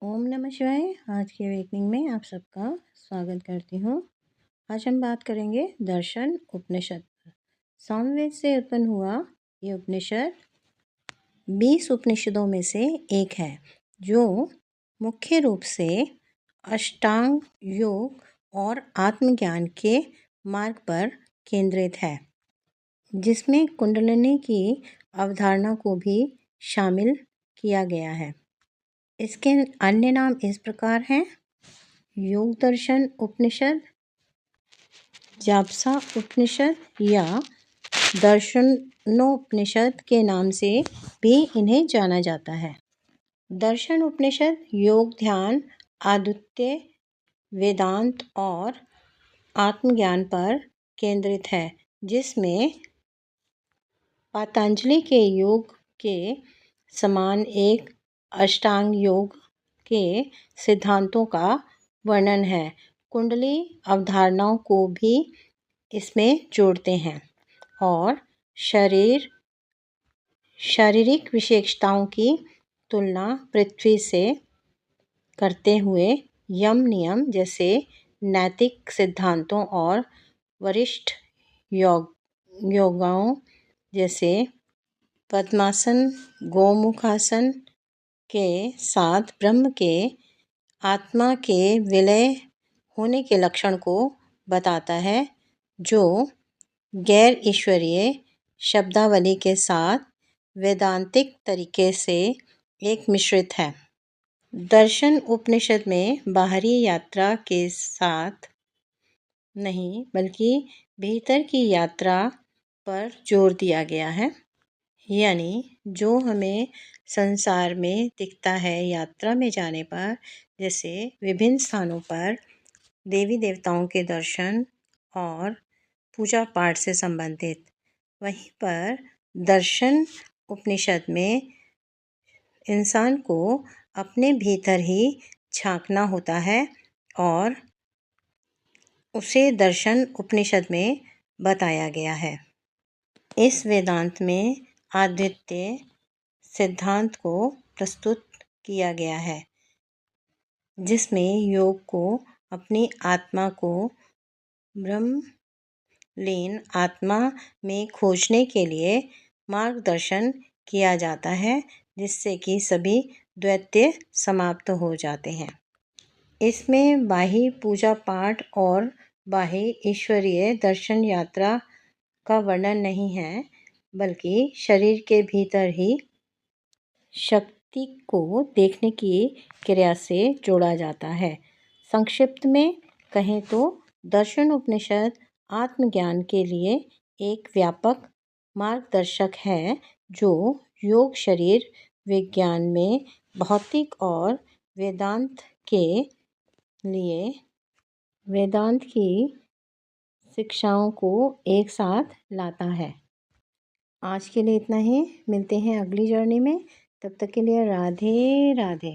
ओम नमः शिवाय। आज की अवेकनिंग में आप सबका स्वागत करती हूँ। आज हम बात करेंगे दर्शन उपनिषद पर। सामवेद से उत्पन्न हुआ ये उपनिषद 20 उपनिषदों में से एक है, जो मुख्य रूप से अष्टांग योग और आत्मज्ञान के मार्ग पर केंद्रित है, जिसमें कुंडलिनी की अवधारणा को भी शामिल किया गया है। इसके अन्य नाम इस प्रकार हैं: योग दर्शन उपनिषद, जापसा उपनिषद या दर्शनोपनिषद के नाम से भी इन्हें जाना जाता है। दर्शन उपनिषद योग, ध्यान, आदित्य, वेदांत और आत्मज्ञान पर केंद्रित है, जिसमें पतंजलि के योग के समान एक अष्टांग योग के सिद्धांतों का वर्णन है। कुंडली अवधारणाओं को भी इसमें जोड़ते हैं और शारीरिक विशेषताओं की तुलना पृथ्वी से करते हुए यम नियम जैसे नैतिक सिद्धांतों और वरिष्ठ योगाओं जैसे पद्मासन, गोमुखासन के साथ ब्रह्म के आत्मा के विलय होने के लक्षण को बताता है, जो गैर ईश्वरीय शब्दावली के साथ वेदांतिक तरीके से एक मिश्रित है। दर्शन उपनिषद में बाहरी यात्रा के साथ नहीं, बल्कि भीतर की यात्रा पर जोर दिया गया है। यानी जो हमें संसार में दिखता है यात्रा में जाने पर, जैसे विभिन्न स्थानों पर देवी देवताओं के दर्शन और पूजा पाठ से संबंधित, वहीं पर दर्शन उपनिषद में इंसान को अपने भीतर ही झांकना होता है और उसे दर्शन उपनिषद में बताया गया है। इस वेदांत में आदित्य सिद्धांत को प्रस्तुत किया गया है, जिसमें योग को अपनी आत्मा को ब्रह्मलीन आत्मा में खोजने के लिए मार्गदर्शन किया जाता है, जिससे कि सभी द्वैत्य समाप्त हो जाते हैं। इसमें बाह्य पूजा पाठ और बाह्य ईश्वरीय दर्शन यात्रा का वर्णन नहीं है, बल्कि शरीर के भीतर ही शक्ति को देखने की क्रिया से जोड़ा जाता है। संक्षिप्त में कहें तो दर्शन उपनिषद आत्मज्ञान के लिए एक व्यापक मार्गदर्शक है, जो योग, शरीर विज्ञान में भौतिक और वेदांत की शिक्षाओं को एक साथ लाता है। आज के लिए इतना ही। मिलते हैं अगली जर्नी में। तब तक के लिए राधे राधे।